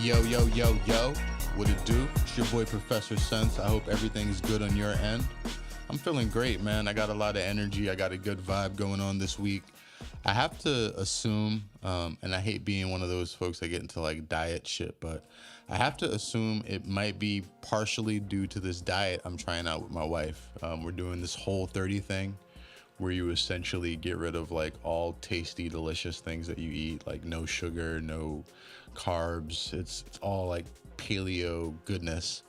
Yo, yo, yo, yo, what it do? It's your boy Professor Sense. I hope everything's good on your end. I'm feeling great, man. I got a lot of energy. I got a good vibe going on this week. I have to assume, and I hate being one of those folks that get into like diet shit, but I have to assume it might be partially due to this diet I'm trying out with my wife. We're doing this Whole 30 thing where you essentially get rid of like all tasty, delicious things that you eat, like no sugar, no carbs. It's all like paleo goodness.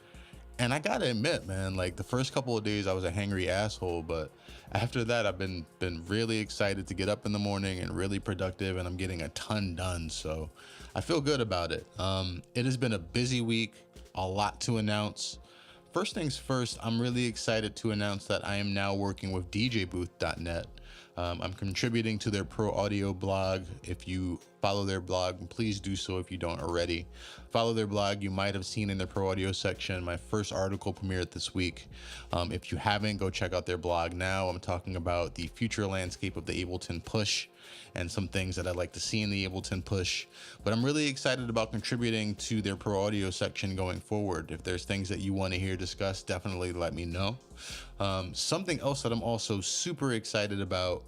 And I gotta admit, man, like the first couple of days I was a hangry asshole, but after that I've been really excited to get up in the morning and really productive, and I'm getting a ton done. So I feel good about it. It has been a busy week, a lot to announce. First things first, I'm really excited to announce that I am now working with DJBooth.net. I'm contributing to their pro audio blog. If you follow their blog, please do so if you don't already. Follow their blog. You might have seen in the pro audio section, my first article premiered this week. If you haven't, go check out their blog now. I'm talking about the future landscape of the Ableton Push and some things that I'd like to see in the Ableton Push. But I'm really excited about contributing to their pro audio section going forward. If there's things that you want to hear discussed, definitely let me know. Something else that I'm also super excited about,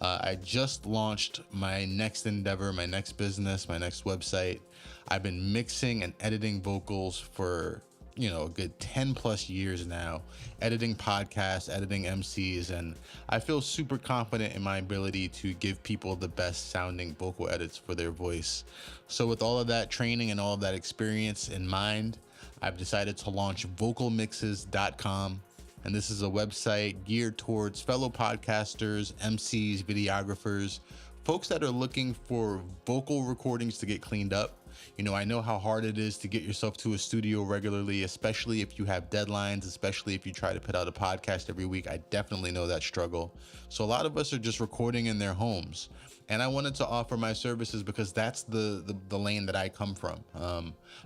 I just launched my next endeavor, my next business, my next website. I've been mixing and editing vocals for a good 10 plus years now, editing podcasts, editing MCs, and I feel super confident in my ability to give people the best sounding vocal edits for their voice. So with all of that training and all of that experience in mind, I've decided to launch vocalmixes.com. And this is a website geared towards fellow podcasters, MCs, videographers, folks that are looking for vocal recordings to get cleaned up. I know how hard it is to get yourself to a studio regularly, especially if you have deadlines, especially if you try to put out a podcast every week. I definitely know that struggle. So a lot of us are just recording in their homes. And I wanted to offer my services because that's the lane that I come from.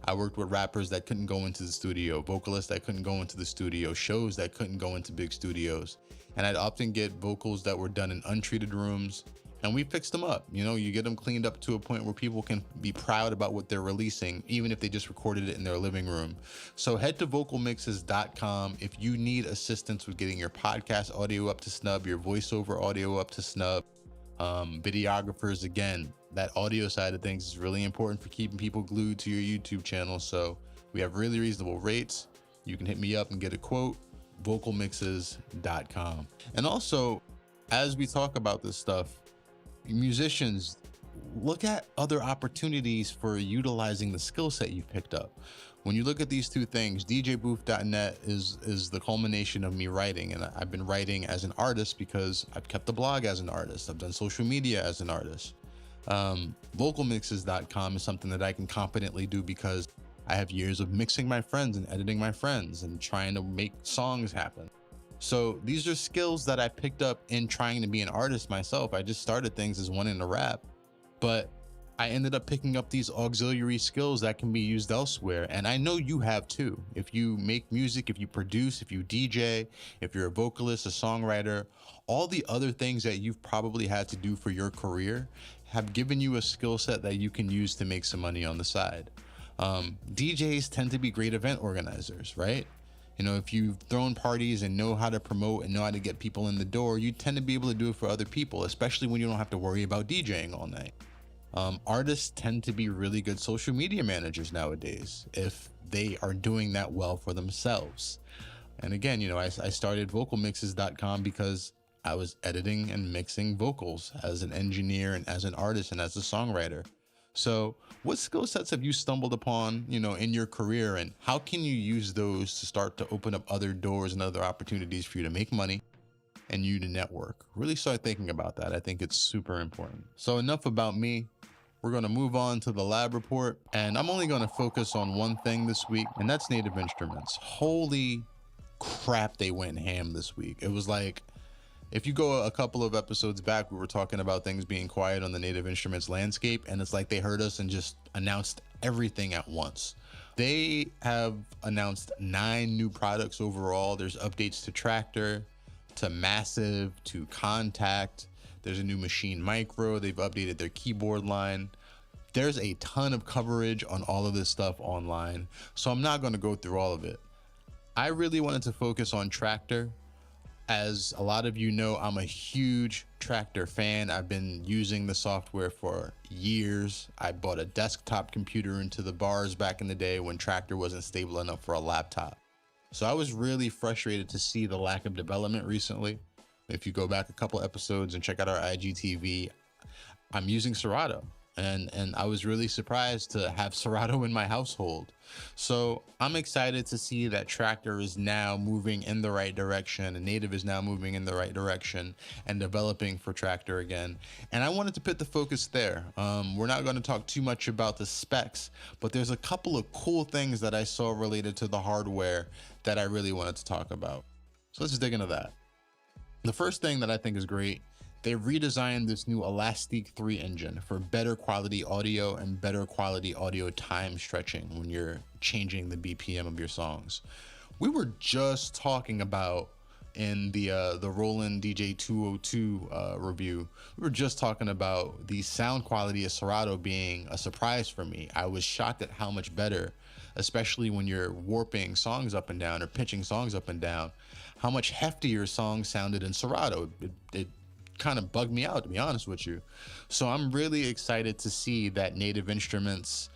I worked with rappers that couldn't go into the studio, vocalists that couldn't go into the studio, shows that couldn't go into big studios. And I'd often get vocals that were done in untreated rooms, and we fixed them up. You get them cleaned up to a point where people can be proud about what they're releasing, even if they just recorded it in their living room. So head to vocalmixes.com if you need assistance with getting your podcast audio up to snub, your voiceover audio up to snub. Videographers, again, that audio side of things is really important for keeping people glued to your YouTube channel. So we have really reasonable rates. You can hit me up and get a quote, vocalmixes.com. And also, as we talk about this stuff, musicians, look at other opportunities for utilizing the skill set you've picked up. When you look at these two things, DJBooth.net is the culmination of me writing, and I've been writing as an artist because I've kept the blog as an artist. I've done social media as an artist. Vocalmixes.com is something that I can confidently do because I have years of mixing my friends and editing my friends and trying to make songs happen. So these are skills that I picked up in trying to be an artist myself. I just started things as wanting to rap, but I ended up picking up these auxiliary skills that can be used elsewhere. And I know you have too. If you make music, if you produce, if you DJ, if you're a vocalist, a songwriter, all the other things that you've probably had to do for your career have given you a skill set that you can use to make some money on the side. DJs tend to be great event organizers, right? If you've thrown parties and know how to promote and know how to get people in the door, you tend to be able to do it for other people, especially when you don't have to worry about DJing all night. Artists tend to be really good social media managers nowadays if they are doing that well for themselves. And again, I started vocalmixes.com because I was editing and mixing vocals as an engineer and as an artist and as a songwriter. So what skill sets have you stumbled upon, in your career, and how can you use those to start to open up other doors and other opportunities for you to make money and you to network? Really start thinking about that. I think it's super important. So enough about me. We're going to move on to the lab report, and I'm only going to focus on one thing this week, and that's native instruments. Holy crap, they went ham this week. It was like, if you go a couple of episodes back, we were talking about things being quiet on the native instruments landscape, and it's like they heard us and just announced everything at once. They have announced 9 new products overall. There's updates to Traktor, to Massive, to Contact. There's a new Machine Micro. They've updated their keyboard line. There's a ton of coverage on all of this stuff online, so I'm not going to go through all of it. I really wanted to focus on Traktor. As a lot of you know, I'm a huge Traktor fan. I've been using the software for years. I bought a desktop computer into the bars back in the day when Traktor wasn't stable enough for a laptop. So I was really frustrated to see the lack of development recently. If you go back a couple episodes and check out our IGTV, I'm using Serato, and I was really surprised to have Serato in my household. So I'm excited to see that Traktor is now moving in the right direction, and Native is now moving in the right direction and developing for Traktor again. And I wanted to put the focus there. We're not going to talk too much about the specs, but there's a couple of cool things that I saw related to the hardware that I really wanted to talk about. So let's dig into that. The first thing that I think is great, they redesigned this new Elastic 3 engine for better quality audio and better quality audio time stretching when you're changing the BPM of your songs. We were just talking about in the Roland DJ 202 review, we were just talking about the sound quality of Serato being a surprise for me. I was shocked at how much better, especially when you're warping songs up and down or pitching songs up and down, how much heftier songs sounded in Serato. It kind of bugged me out, to be honest with you. So I'm really excited to see that Native Instruments,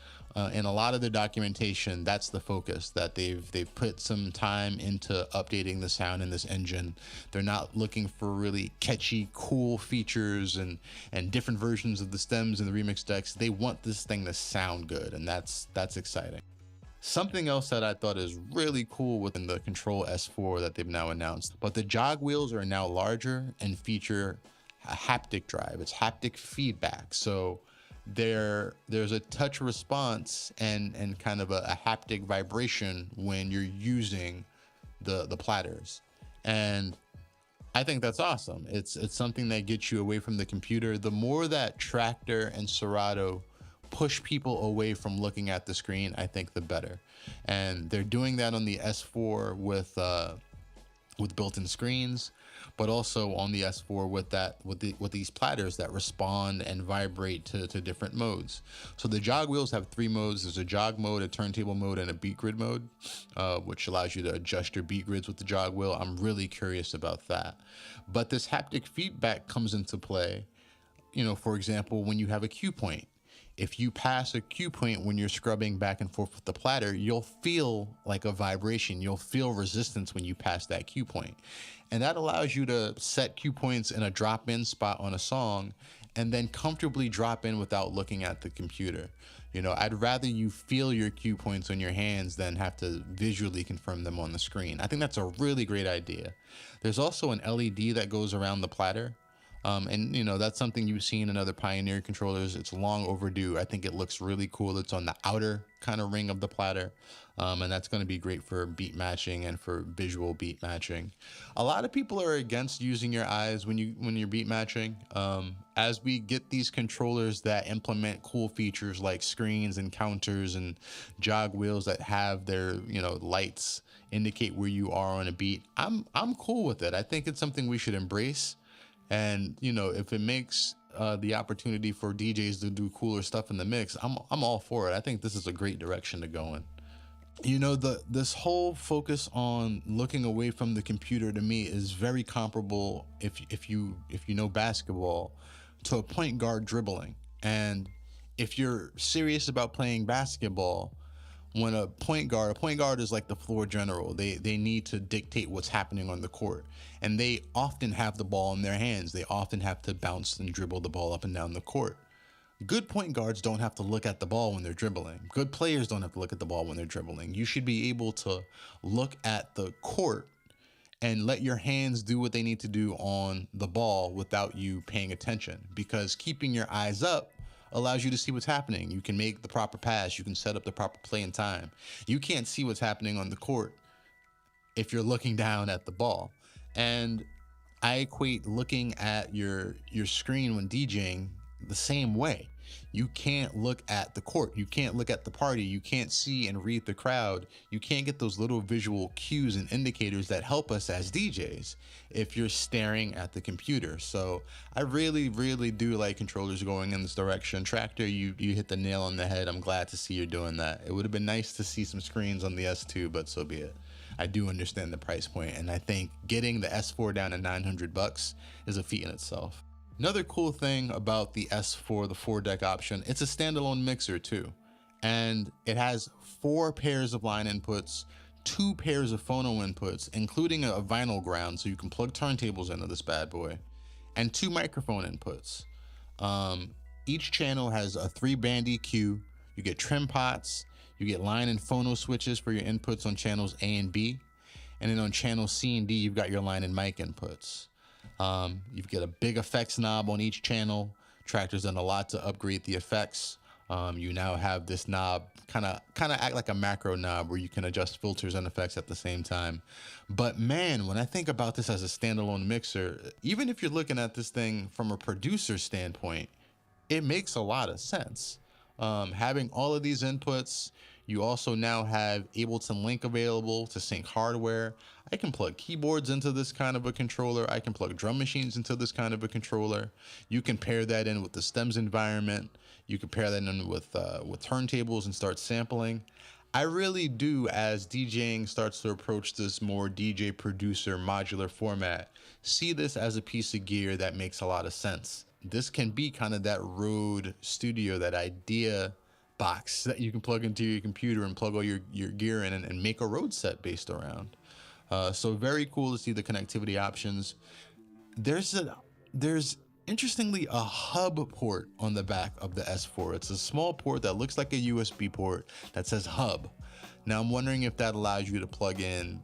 in a lot of the documentation, that's the focus, that they've put some time into updating the sound in this engine. They're not looking for really catchy, cool features and different versions of the stems and the remix decks. They want this thing to sound good, and that's exciting. Something else that I thought is really cool within the Control S4 that they've now announced, but the jog wheels are now larger and feature a haptic drive. It's haptic feedback. So there's a touch response and kind of a haptic vibration when you're using the platters. And I think that's awesome. It's something that gets you away from the computer. The more that Traktor and Serato push people away from looking at the screen, I think the better. And they're doing that on the S4 with built-in screens, but also on the S4 with these platters that respond and vibrate to different modes. So the jog wheels have 3 modes. There's a jog mode, a turntable mode, and a beat grid mode, which allows you to adjust your beat grids with the jog wheel. I'm really curious about that. But this haptic feedback comes into play, for example, when you have a cue point. If you pass a cue point when you're scrubbing back and forth with the platter, you'll feel like a vibration. You'll feel resistance when you pass that cue point. And that allows you to set cue points in a drop-in spot on a song and then comfortably drop in without looking at the computer. I'd rather you feel your cue points on your hands than have to visually confirm them on the screen. I think that's a really great idea. There's also an LED that goes around the platter. And that's something you've seen in other Pioneer controllers. It's long overdue. I think it looks really cool. It's on the outer kind of ring of the platter. And that's going to be great for beat matching and for visual beat matching. A lot of people are against using your eyes when you're beat matching. As we get these controllers that implement cool features like screens and counters and jog wheels that have their, lights indicate where you are on a beat, I'm cool with it. I think it's something we should embrace. And, if it makes the opportunity for DJs to do cooler stuff in the mix, I'm all for it. I think this is a great direction to go in. This whole focus on looking away from the computer to me is very comparable, if you know basketball, to a point guard dribbling. And if you're serious about playing basketball, when a point guard is like the floor general. They need to dictate what's happening on the court, and they often have the ball in their hands. They often have to bounce and dribble the ball up and down the court. Good point guards don't have to look at the ball when they're dribbling. Good players don't have to look at the ball when they're dribbling. You should be able to look at the court and let your hands do what they need to do on the ball without you paying attention, because keeping your eyes up allows you to see what's happening. You can make the proper pass. You can set up the proper play and time. You can't see what's happening on the court if you're looking down at the ball. And I equate looking at your screen when DJing the same way. You can't look at the court, you can't look at the party, you can't see and read the crowd, you can't get those little visual cues and indicators that help us as DJs if you're staring at the computer. So I really do like controllers going in this direction. Traktor, you hit the nail on the head. I'm glad to see you're doing that. It would have been nice to see some screens on the S2, but so be it. I do understand the price point, and I think getting the S4 down to $900 is a feat in itself. Another cool thing about the S4, the 4-deck option, it's a standalone mixer too. And it has 4 pairs of line inputs, 2 pairs of phono inputs, including a vinyl ground so you can plug turntables into this bad boy, and 2 microphone inputs. Each channel has a 3-band EQ, you get trim pots, you get line and phono switches for your inputs on channels A and B, and then on channel C and D, you've got your line and mic inputs. You've got a big effects knob on each channel. Traktor's done a lot to upgrade the effects. You now have this knob kind of act like a macro knob where you can adjust filters and effects at the same time. But man, when I think about this as a standalone mixer, even if you're looking at this thing from a producer standpoint, it makes a lot of sense. Having all of these inputs, you also now have Ableton Link available to sync hardware. I can plug keyboards into this kind of a controller. I can plug drum machines into this kind of a controller. You can pair that in with the stems environment. You can pair that in with turntables and start sampling. I really do, as DJing starts to approach this more DJ producer modular format, see this as a piece of gear that makes a lot of sense. This can be kind of that Rode Studio, that idea box that you can plug into your computer and plug all your gear in and make a Rode set based around. So very cool to see the connectivity options. There's interestingly a hub port on the back of the S4. It's a small port that looks like a USB port that says hub. Now I'm wondering if that allows you to plug in,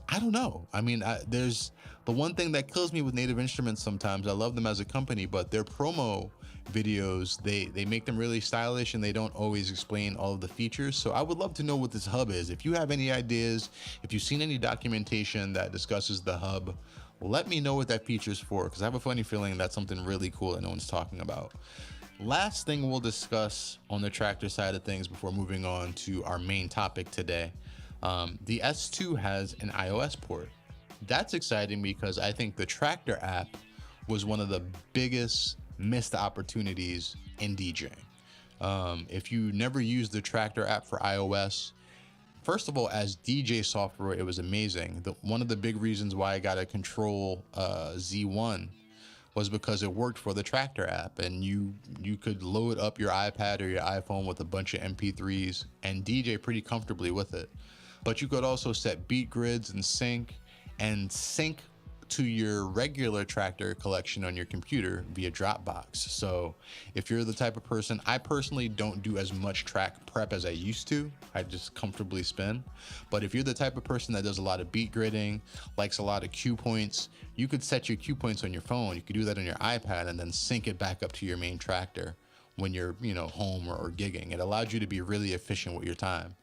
I don't know. I mean, there's the one thing that kills me with Native Instruments sometimes. I love them as a company, but their promo videos, they make them really stylish and they don't always explain all of the features. So I would love to know what this hub is. If you have any ideas, if you've seen any documentation that discusses the hub, let me know what that feature is for, because I have a funny feeling that's something really cool that no one's talking about. Last thing we'll discuss on the Traktor side of things before moving on to our main topic today. The S2 has an iOS port. That's exciting because I think the Traktor app was one of the biggest missed opportunities in DJing. If you never used the Traktor app for iOS, first of all, as DJ software, it was amazing. One of the big reasons why I got a Control Z1 was because it worked for the Traktor app, and you could load up your iPad or your iPhone with a bunch of MP3s and DJ pretty comfortably with it. But you could also set beat grids and sync to your regular Traktor collection on your computer via Dropbox. So if you're the type of person, I personally don't do as much track prep as I used to. I just comfortably spin. But if you're the type of person that does a lot of beat gridding, likes a lot of cue points, you could set your cue points on your phone. You could do that on your iPad and then sync it back up to your main Traktor when you're, home or gigging. It allowed you to be really efficient with your time.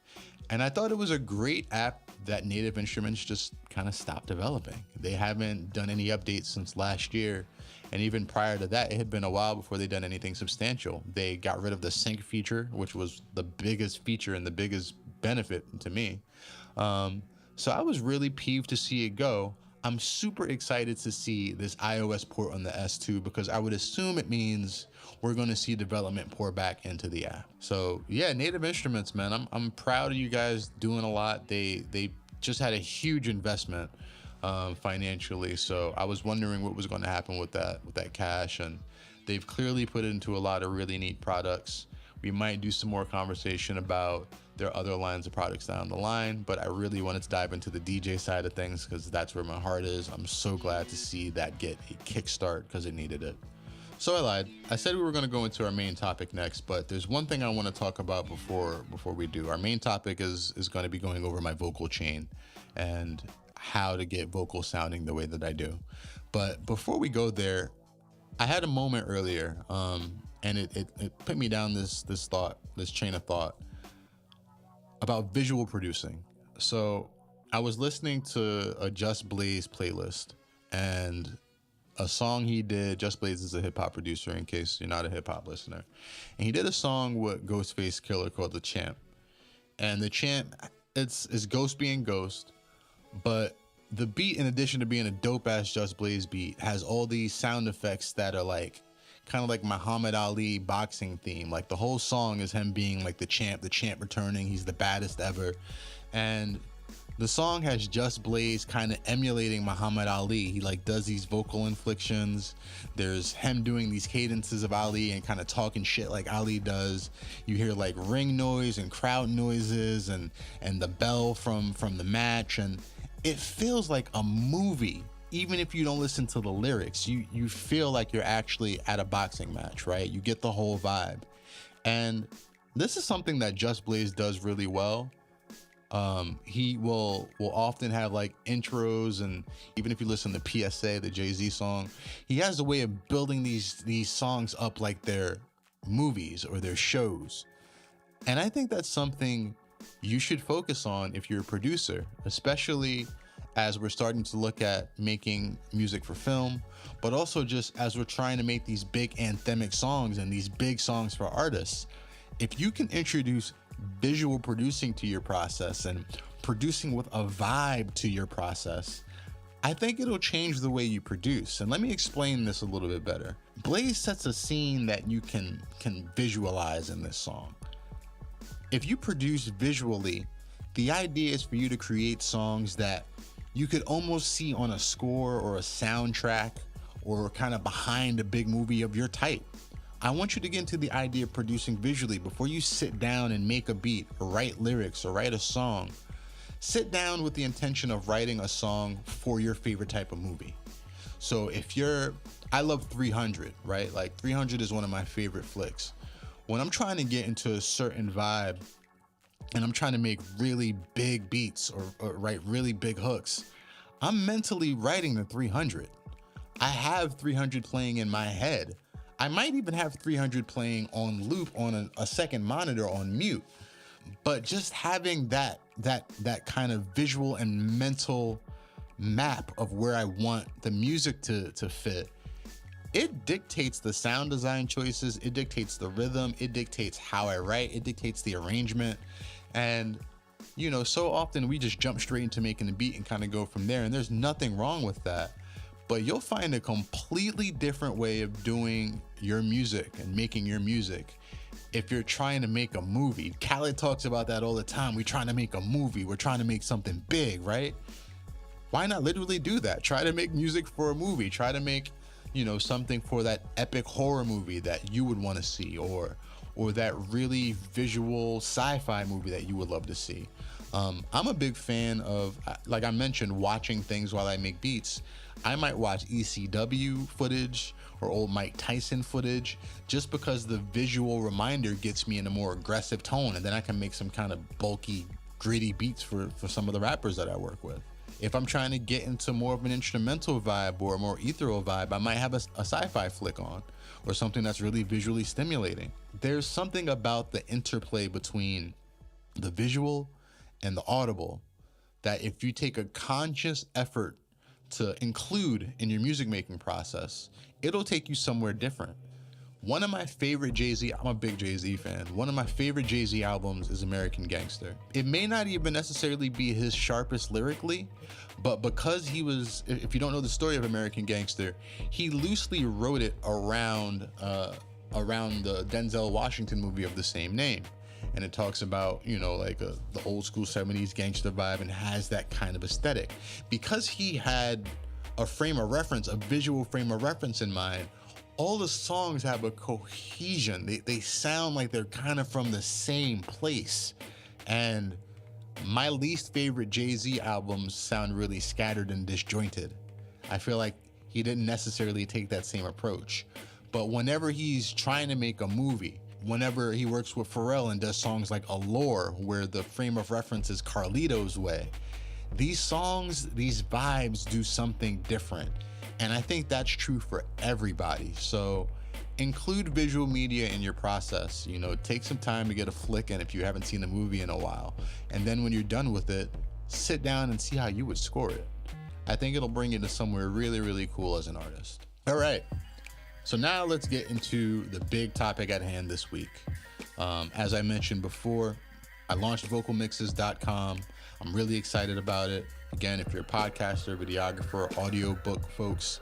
And I thought it was a great app that Native Instruments just kind of stopped developing. They haven't done any updates since last year. And even prior to that, it had been a while before they'd done anything substantial. They got rid of the sync feature, which was the biggest feature and the biggest benefit to me. So I was really peeved to see it go. I'm super excited to see this iOS port on the S2 because I would assume it means we're going to see development pour back into the app. So yeah, Native Instruments, man, I'm proud of you guys doing a lot. They just had a huge investment financially. So I was wondering what was going to happen with that cash, and they've clearly put it into a lot of really neat products. We might do some more conversation about their other lines of products down the line, but I really wanted to dive into the DJ side of things because that's where my heart is. I'm so glad to see that get a kickstart because it needed it. So I lied. I said we were going to go into our main topic next, but there's one thing I want to talk about before we do. Our main topic is going to be going over my vocal chain and how to get vocal sounding the way that I do. But before we go there, I had a moment earlier, and it put me down this chain of thought about visual producing. So I was listening to a Just Blaze playlist, and a song he did. Just Blaze is a hip hop producer, in case you're not a hip hop listener, and he did a song with Ghostface Killer called "The Champ." And the Champ, it's Ghost being Ghost, but the beat, in addition to being a dope ass Just Blaze beat, has all these sound effects that are like kind of like Muhammad Ali boxing theme. Like the whole song is him being like the champ returning. He's the baddest ever. And the song has Just Blaze kind of emulating Muhammad Ali. He like does these vocal inflections. There's him doing these cadences of Ali and kind of talking shit like Ali does. You hear like ring noise and crowd noises and the bell from the match, and it feels like a movie. Even if you don't listen to the lyrics, you feel like you're actually at a boxing match, right? You get the whole vibe. And this is something that Just Blaze does really well. He will often have like intros, and even if you listen to PSA, the Jay-Z song, he has a way of building these songs up like they're movies or their shows. And I think that's something you should focus on if you're a producer, especially as we're starting to look at making music for film, but also just as we're trying to make these big anthemic songs and these big songs for artists. If you can introduce visual producing to your process and producing with a vibe to your process, I think it'll change the way you produce. And let me explain this a little bit better. Blaze sets a scene that you can visualize in this song. If you produce visually, the idea is for you to create songs that you could almost see on a score or a soundtrack or kind of behind a big movie of your type. I want you to get into the idea of producing visually before you sit down and make a beat or write lyrics or write a song. Sit down with the intention of writing a song for your favorite type of movie. So I love 300, right? Like 300 is one of my favorite flicks. When I'm trying to get into a certain vibe and I'm trying to make really big beats or write really big hooks, I'm mentally writing the 300. I have 300 playing in my head. I might even have 300 playing on loop on a second monitor on mute. But just having that kind of visual and mental map of where I want the music to fit, it dictates the sound design choices, it dictates the rhythm, it dictates how I write, it dictates the arrangement. And so often we just jump straight into making a beat and kind of go from there, and there's nothing wrong with that. But you'll find a completely different way of doing your music and making your music if you're trying to make a movie. Khaled talks about that all the time. We're trying to make a movie. We're trying to make something big, right? Why not literally do that? Try to make music for a movie. Try to make, something for that epic horror movie that you would want to see, or that really visual sci-fi movie that you would love to see. I'm a big fan of, like I mentioned, watching things while I make beats. I might watch ECW footage or old Mike Tyson footage just because the visual reminder gets me in a more aggressive tone, and then I can make some kind of bulky, gritty beats for some of the rappers that I work with. If I'm trying to get into more of an instrumental vibe or a more ethereal vibe, I might have a sci-fi flick on, or something that's really visually stimulating. There's something about the interplay between the visual and the audible that if you take a conscious effort to include in your music making process, it'll take you somewhere different. One of my favorite Jay-Z, I'm a big Jay-Z fan. One of my favorite Jay-Z albums is American Gangster. It may not even necessarily be his sharpest lyrically, but because he was, if you don't know the story of American Gangster, he loosely wrote it around the Denzel Washington movie of the same name. And it talks about, the old school 70s gangster vibe, and has that kind of aesthetic. Because he had a frame of reference, a visual frame of reference in mind, all the songs have a cohesion. They sound like they're kind of from the same place. And my least favorite Jay-Z albums sound really scattered and disjointed. I feel like he didn't necessarily take that same approach. But whenever he's trying to make a movie, whenever he works with Pharrell and does songs like Allure, where the frame of reference is Carlito's Way, these songs, these vibes do something different. And I think that's true for everybody. So include visual media in your process. Take some time to get a flick in if you haven't seen a movie in a while. And then when you're done with it, sit down and see how you would score it. I think it'll bring you to somewhere really, really cool as an artist. All right. So now let's get into the big topic at hand this week. As I mentioned before, I launched vocalmixes.com. I'm really excited about it. Again, if you're a podcaster, videographer, audiobook folks,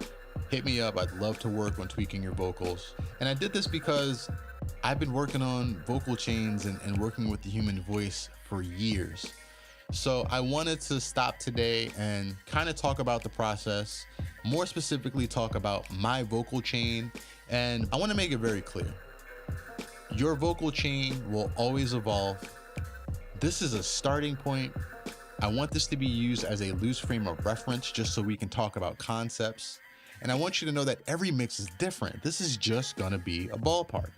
hit me up. I'd love to work on tweaking your vocals. And I did this because I've been working on vocal chains and working with the human voice for years. So I wanted to stop today and kind of talk about the process, more specifically talk about my vocal chain. And I want to make it very clear. Your vocal chain will always evolve. This is a starting point. I want this to be used as a loose frame of reference just so we can talk about concepts. And I want you to know that every mix is different. This is just going to be a ballpark.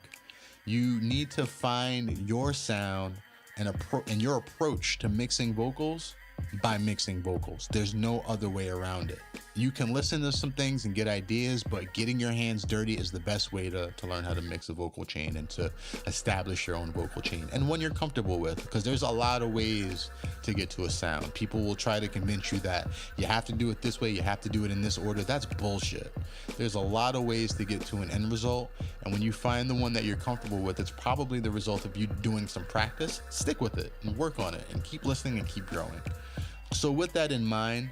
You need to find your sound and your approach to mixing vocals by mixing vocals. There's no other way around it. You can listen to some things and get ideas, but getting your hands dirty is the best way to learn how to mix a vocal chain and to establish your own vocal chain, and one you're comfortable with, because there's a lot of ways to get to a sound. People will try to convince you that you have to do it this way, you have to do it in this order. That's bullshit. There's a lot of ways to get to an end result, and when you find the one that you're comfortable with, it's probably the result of you doing some practice. Stick with it and work on it and keep listening and keep growing. So with that in mind,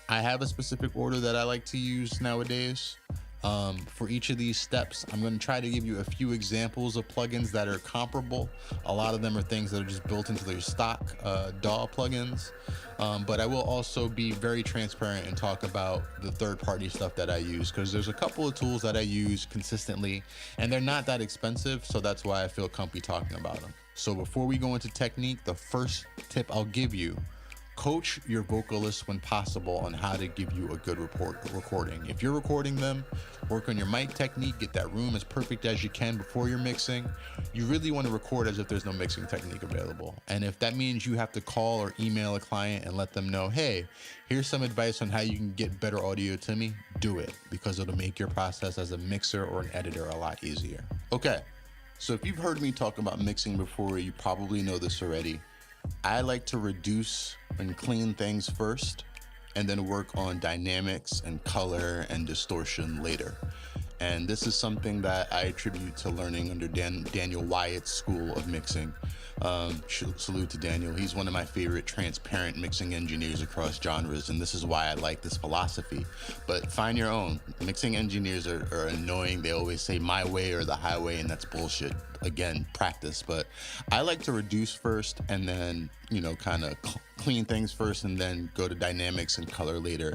I have a specific order that I like to use nowadays. For each of these steps, I'm going to try to give you a few examples of plugins that are comparable. A lot of them are things that are just built into their stock DAW plugins. But I will also be very transparent and talk about the third-party stuff that I use, because there's a couple of tools that I use consistently, and they're not that expensive, so that's why I feel comfy talking about them. So before we go into technique, the first tip I'll give you: coach your vocalists when possible on how to give you a good recording. If you're recording them, work on your mic technique, get that room as perfect as you can before you're mixing. You really want to record as if there's no mixing technique available. And if that means you have to call or email a client and let them know, hey, here's some advice on how you can get better audio to me, do it, because it'll make your process as a mixer or an editor a lot easier. Okay, so if you've heard me talk about mixing before, you probably know this already. I like to reduce and clean things first, and then work on dynamics and color and distortion later. And this is something that I attribute to learning under Daniel Wyatt's school of mixing. Salute to Daniel. He's one of my favorite transparent mixing engineers across genres, and this is why I like this philosophy. But find your own. Mixing engineers are annoying. They always say my way or the highway, and that's bullshit. Again, practice. But I like to reduce first and then, kind of clean things first and then go to dynamics and color later,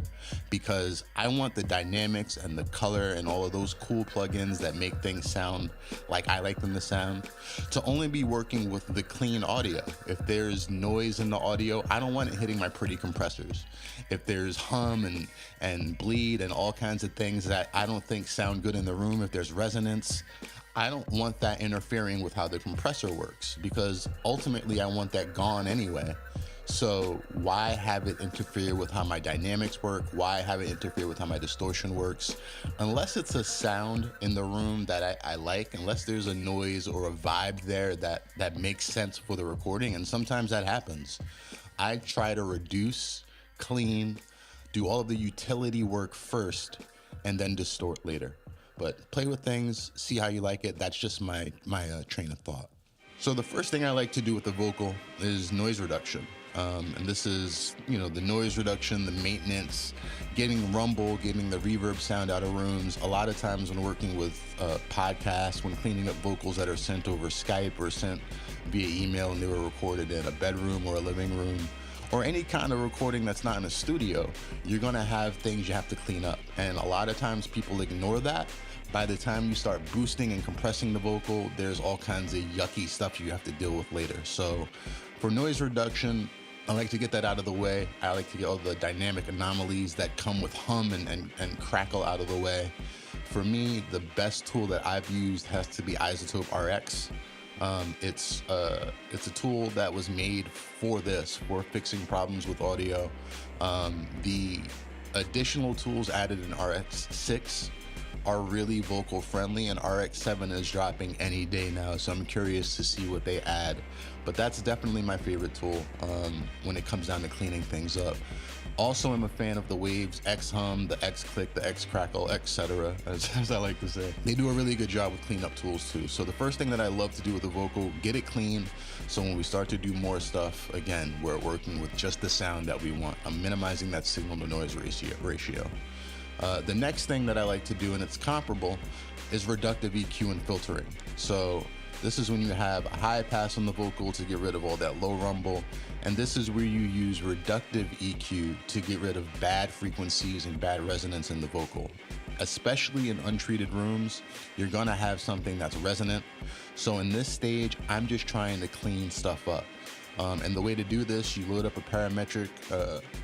because I want the dynamics and the color and all of those cool plugins that make things sound like I like them to sound to only be working with the clean audio. If there's noise in the audio, I don't want it hitting my pretty compressors. If there's hum and bleed and all kinds of things that I don't think sound good in the room, if there's resonance, I don't want that interfering with how the compressor works, because ultimately I want that gone anyway. So why have it interfere with how my dynamics work? Why have it interfere with how my distortion works? Unless it's a sound in the room that I like, unless there's a noise or a vibe there that makes sense for the recording, and sometimes that happens, I try to reduce, clean, do all of the utility work first, and then distort later. But play with things, see how you like it. That's just my train of thought. So the first thing I like to do with the vocal is noise reduction. And this is, the noise reduction, the maintenance, getting rumble, getting the reverb sound out of rooms. A lot of times when working with podcasts, when cleaning up vocals that are sent over Skype or sent via email and they were recorded in a bedroom or a living room, or any kind of recording that's not in a studio, you're gonna have things you have to clean up. And a lot of times people ignore that. By the time you start boosting and compressing the vocal, there's all kinds of yucky stuff you have to deal with later. So for noise reduction, I like to get that out of the way. I like to get all the dynamic anomalies that come with hum and crackle out of the way. For me, the best tool that I've used has to be Isotope RX. It's a tool that was made for fixing problems with audio. The additional tools added in RX6 are really vocal friendly, and RX7 is dropping any day now, so I'm curious to see what they add. But that's definitely my favorite tool when it comes down to cleaning things up. Also, I'm a fan of the Waves X Hum, the X Click, the X Crackle, etc., as I like to say. They do a really good job with cleanup tools too. So the first thing that I love to do with the vocal, get it clean. So when we start to do more stuff, again, we're working with just the sound that we want. I'm minimizing that signal to noise ratio. The next thing that I like to do, and it's comparable, is reductive EQ and filtering. So this is when you have a high pass on the vocal to get rid of all that low rumble. And this is where you use reductive EQ to get rid of bad frequencies and bad resonance in the vocal. Especially in untreated rooms, you're gonna have something that's resonant. So in this stage, I'm just trying to clean stuff up. And the way to do this, you load up a parametric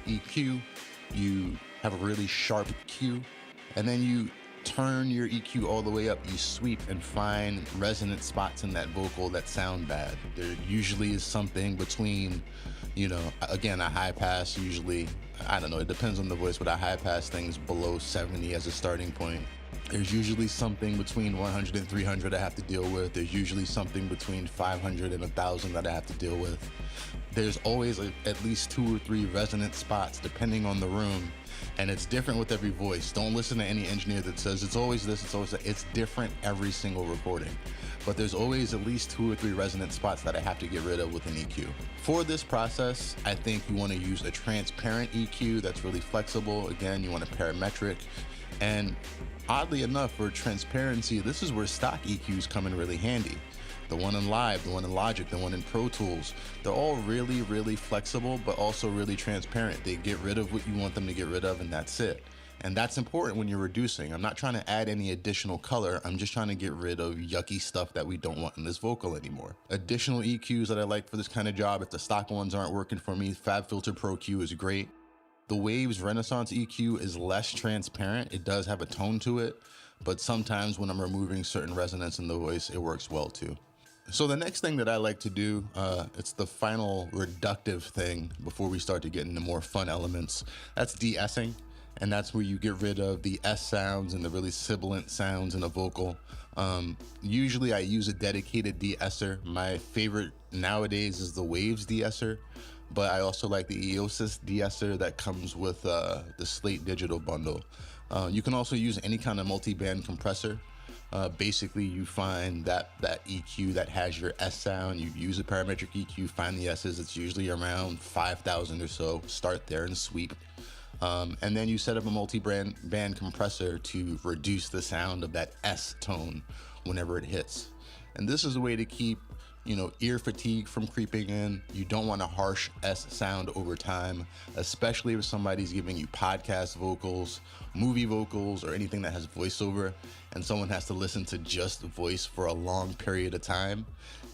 EQ, you have a really sharp Q, and then you turn your EQ all the way up. You sweep and find resonant spots in that vocal that sound bad. There usually is something between, again, a high pass usually, I don't know, it depends on the voice, but a high pass thing's below 70 as a starting point. There's usually something between 100 and 300 I have to deal with. There's usually something between 500 and 1,000 that I have to deal with. There's always at least 2 or 3 resonant spots depending on the room. And it's different with every voice. Don't listen to any engineer that says it's always this, it's always that. It's different every single recording. But there's always at least 2 or 3 resonant spots that I have to get rid of with an EQ. For this process, I think you want to use a transparent EQ that's really flexible. Again, you want a parametric. And oddly enough, for transparency, this is where stock EQs come in really handy. The one in Live, the one in Logic, the one in Pro Tools, they're all really, really flexible, but also really transparent. They get rid of what you want them to get rid of, and that's it. And that's important when you're reducing. I'm not trying to add any additional color. I'm just trying to get rid of yucky stuff that we don't want in this vocal anymore. Additional EQs that I like for this kind of job, if the stock ones aren't working for me, FabFilter Pro Q is great. The Waves Renaissance EQ is less transparent. It does have a tone to it, but sometimes when I'm removing certain resonance in the voice, it works well too. So the next thing that I like to do, it's the final reductive thing before we start to get into more fun elements. That's de-essing, and that's where you get rid of the S sounds and the really sibilant sounds in a vocal. Usually I use a dedicated de-esser. My favorite nowadays is the Waves de-esser, but I also like the Eosis de-esser that comes with the Slate Digital bundle. You can also use any kind of multi-band compressor. Basically, you find that EQ that has your S sound, you use a parametric EQ, find the S's, it's usually around 5,000 or so, start there and sweep. And then you set up a multi-band compressor to reduce the sound of that S tone whenever it hits. And this is a way to keep, ear fatigue from creeping in. You don't want a harsh S sound over time, especially if somebody's giving you podcast vocals, movie vocals, or anything that has voiceover, and someone has to listen to just voice for a long period of time.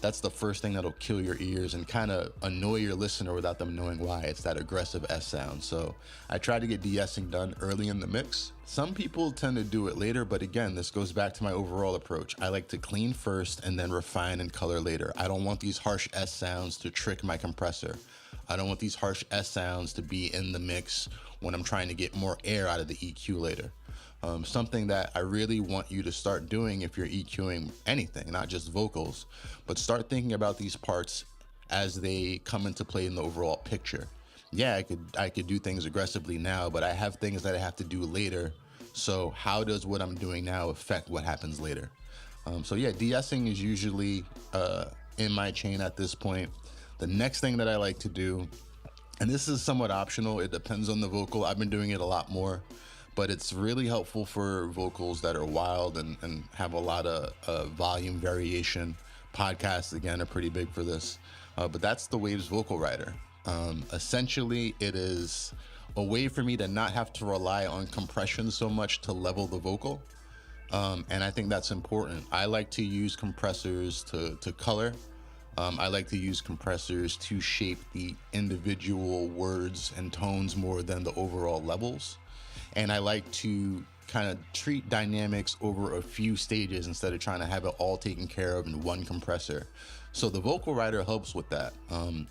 That's the first thing that'll kill your ears and kind of annoy your listener without them knowing why. It's that aggressive S sound. So I try to get de-essing done early in the mix. Some people tend to do it later, but again, this goes back to my overall approach. I like to clean first and then refine and color later. I don't want these harsh S sounds to trick my compressor. I don't want these harsh S sounds to be in the mix when I'm trying to get more air out of the EQ later. Something that I really want you to start doing if you're EQing anything, not just vocals, but start thinking about these parts as they come into play in the overall picture. Yeah, I could do things aggressively now, but I have things that I have to do later. So how does what I'm doing now affect what happens later? So yeah, de-essing is usually in my chain at this point. The next thing that I like to do, and this is somewhat optional, it depends on the vocal. I've been doing it a lot more, but it's really helpful for vocals that are wild and have a lot of volume variation. Podcasts, again, are pretty big for this, but that's the Waves Vocal Rider. Essentially, it is a way for me to not have to rely on compression so much to level the vocal, and I think that's important. I like to use compressors to color. I like to use compressors to shape the individual words and tones more than the overall levels. And I like to kind of treat dynamics over a few stages instead of trying to have it all taken care of in one compressor. So the Vocal Rider helps with that.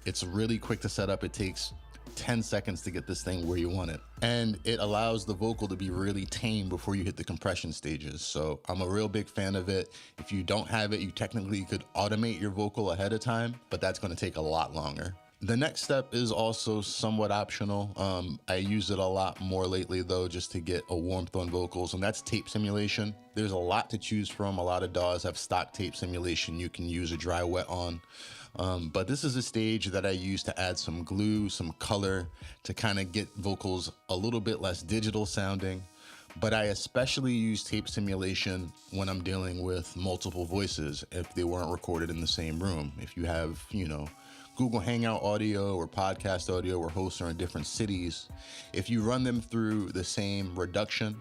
It's really quick to set up. It takes 10 seconds to get this thing where you want it. And it allows the vocal to be really tame before you hit the compression stages. So I'm a real big fan of it. If you don't have it, you technically could automate your vocal ahead of time, but that's going to take a lot longer. The next step is also somewhat optional. I use it a lot more lately, though, just to get a warmth on vocals, and that's tape simulation. There's a lot to choose from. A lot of DAWs have stock tape simulation you can use a dry wet on. But this is a stage that I use to add some glue, some color, to kind of get vocals a little bit less digital sounding. But I especially use tape simulation when I'm dealing with multiple voices if they weren't recorded in the same room. If you have, Google Hangout audio or podcast audio where hosts are in different cities, if you run them through the same reduction,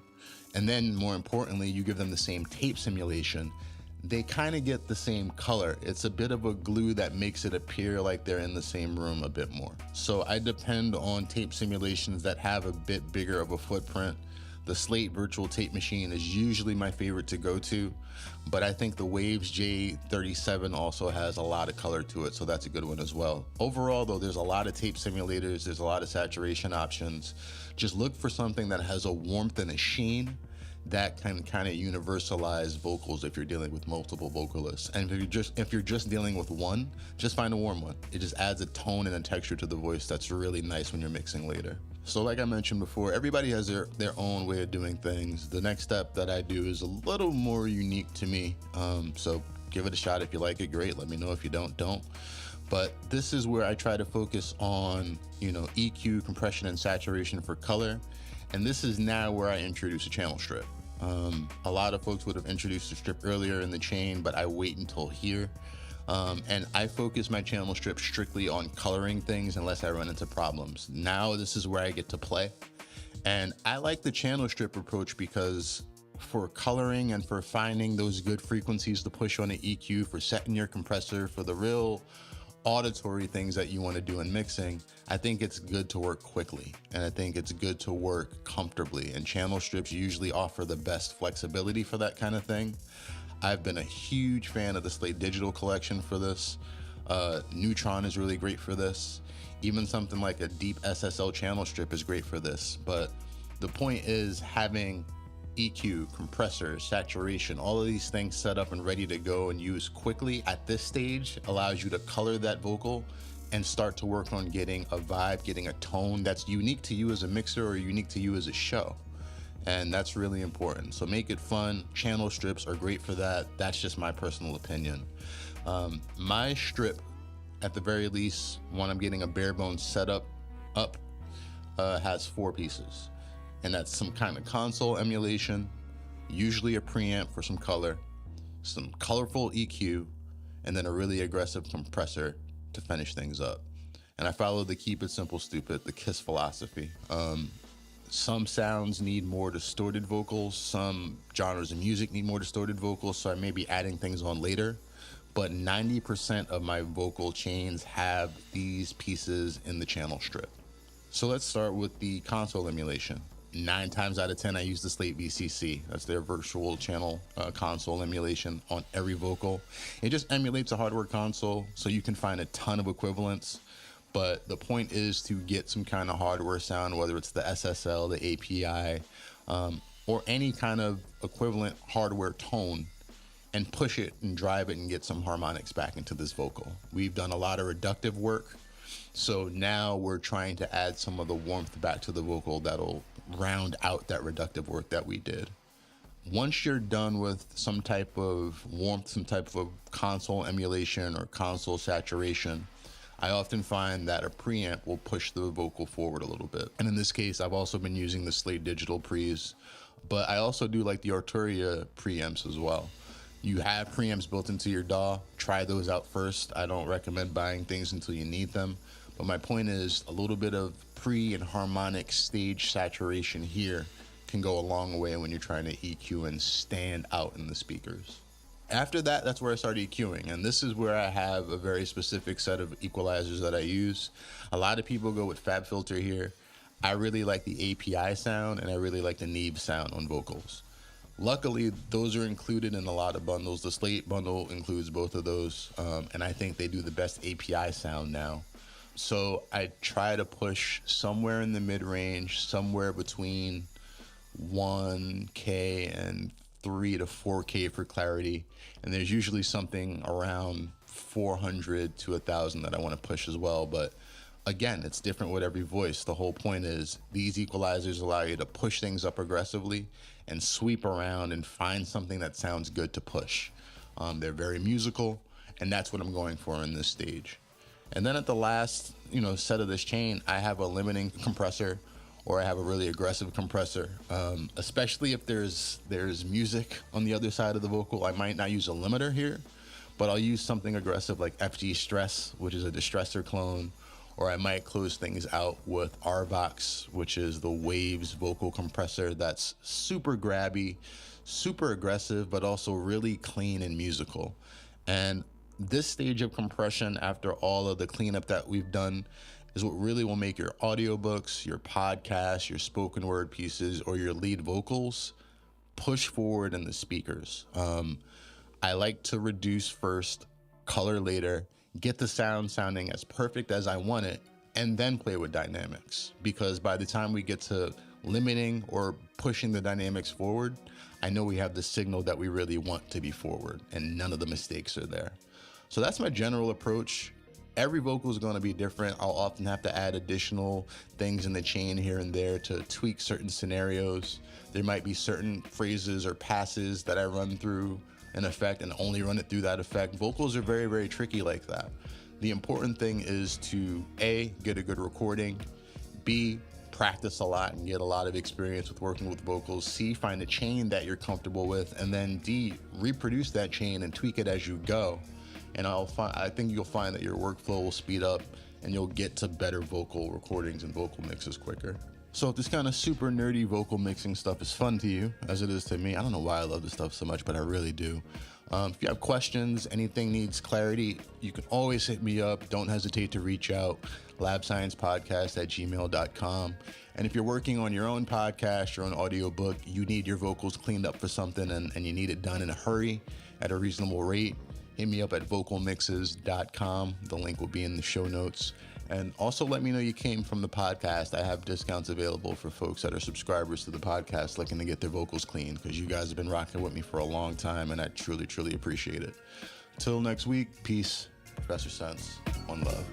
and then more importantly, you give them the same tape simulation, they kind of get the same color. It's a bit of a glue that makes it appear like they're in the same room a bit more. So I depend on tape simulations that have a bit bigger of a footprint. The Slate virtual tape machine is usually my favorite to go to, but I think the Waves J37 also has a lot of color to it, so that's a good one as well. Overall, though, there's a lot of tape simulators, there's a lot of saturation options. Just look for something that has a warmth and a sheen that can kind of universalize vocals if you're dealing with multiple vocalists. And if you're just dealing with one, just find a warm one. It just adds a tone and a texture to the voice that's really nice when you're mixing later. So like I mentioned before, everybody has their own way of doing things. The next step that I do is a little more unique to me. So give it a shot. If you like it, great. Let me know. If you don't. But this is where I try to focus on, EQ, compression, and saturation for color. And this is now where I introduce a channel strip. A lot of folks would have introduced a strip earlier in the chain, but I wait until here. And I focus my channel strip strictly on coloring things unless I run into problems. Now this is where I get to play. And I like the channel strip approach because for coloring and for finding those good frequencies to push on an EQ, for setting your compressor, for the real auditory things that you want to do in mixing, I think it's good to work quickly, and I think it's good to work comfortably, and channel strips usually offer the best flexibility for that kind of thing. I've been a huge fan of the Slate Digital collection for this. Neutron is really great for this. Even something like a deep SSL channel strip is great for this. But the point is having EQ, compressor, saturation, all of these things set up and ready to go and use quickly at this stage allows you to color that vocal and start to work on getting a vibe, getting a tone that's unique to you as a mixer or unique to you as a show. And that's really important. So make it fun. Channel strips are great for that. That's just my personal opinion. My strip, at the very least, when I'm getting a bare bones setup up, has 4 pieces. And that's some kind of console emulation, usually a preamp for some color, some colorful EQ, and then a really aggressive compressor to finish things up. And I follow the keep it simple, stupid, the KISS philosophy. Some sounds need more distorted vocals, some genres of music need more distorted vocals, so I may be adding things on later. But 90% of my vocal chains have these pieces in the channel strip. So let's start with the console emulation. 9 times out of 10, I use the Slate VCC. That's their virtual channel console emulation on every vocal. It just emulates a hardware console, so you can find a ton of equivalents. But the point is to get some kind of hardware sound, whether it's the SSL, the API, or any kind of equivalent hardware tone, and push it and drive it and get some harmonics back into this vocal. We've done a lot of reductive work, so now we're trying to add some of the warmth back to the vocal that'll round out that reductive work that we did. Once you're done with some type of warmth, some type of console emulation or console saturation, I often find that a preamp will push the vocal forward a little bit. And in this case, I've also been using the Slate Digital pre's, but I also do like the Arturia preamps as well. You have preamps built into your DAW, try those out first. I don't recommend buying things until you need them. But my point is a little bit of pre and harmonic stage saturation here can go a long way when you're trying to EQ and stand out in the speakers. After that, that's where I start EQing, and this is where I have a very specific set of equalizers that I use. A lot of people go with FabFilter here. I really like the API sound, and I really like the Neve sound on vocals. Luckily, those are included in a lot of bundles. The Slate bundle includes both of those, and I think they do the best API sound now. So I try to push somewhere in the mid-range, somewhere between 1K and 3 to 4K for clarity. And there's usually something around 400 to 1,000 that I want to push as well. But Again, it's different with every voice. The whole point is these equalizers allow you to push things up aggressively and sweep around and find something that sounds good to push. They're very musical, and that's what I'm going for in this stage. And then at the last, set of this chain, I have a limiting compressor, or I have a really aggressive compressor. Especially if there's music on the other side of the vocal, I might not use a limiter here, but I'll use something aggressive like FG Stress, which is a distressor clone, or I might close things out with RVox, which is the Waves vocal compressor that's super grabby, super aggressive, but also really clean and musical. And this stage of compression, after all of the cleanup that we've done, is what really will make your audiobooks, your podcasts, your spoken word pieces, or your lead vocals push forward in the speakers. I like to reduce first, color later, get the sound sounding as perfect as I want it, and then play with dynamics. Because by the time we get to limiting or pushing the dynamics forward, I know we have the signal that we really want to be forward, and none of the mistakes are there. So that's my general approach. Every vocal is going to be different. I'll often have to add additional things in the chain here and there to tweak certain scenarios. There might be certain phrases or passes that I run through an effect and only run it through that effect. Vocals are very, very tricky like that. The important thing is to A, get a good recording, B, practice a lot and get a lot of experience with working with vocals, C, find a chain that you're comfortable with, and then D, reproduce that chain and tweak it as you go. And I think you'll find that your workflow will speed up and you'll get to better vocal recordings and vocal mixes quicker. So if this kind of super nerdy vocal mixing stuff is fun to you, as it is to me, I don't know why I love this stuff so much, but I really do. If you have questions, anything needs clarity, you can always hit me up. Don't hesitate to reach out, labsciencepodcast@gmail.com. And if you're working on your own podcast, your own audiobook, you need your vocals cleaned up for something and you need it done in a hurry at a reasonable rate, hit me up at vocalmixes.com. The link will be in the show notes. And also let me know you came from the podcast. I have discounts available for folks that are subscribers to the podcast looking to get their vocals clean, because you guys have been rocking with me for a long time and I truly, truly appreciate it. Till next week, peace. Professor Sense. One love.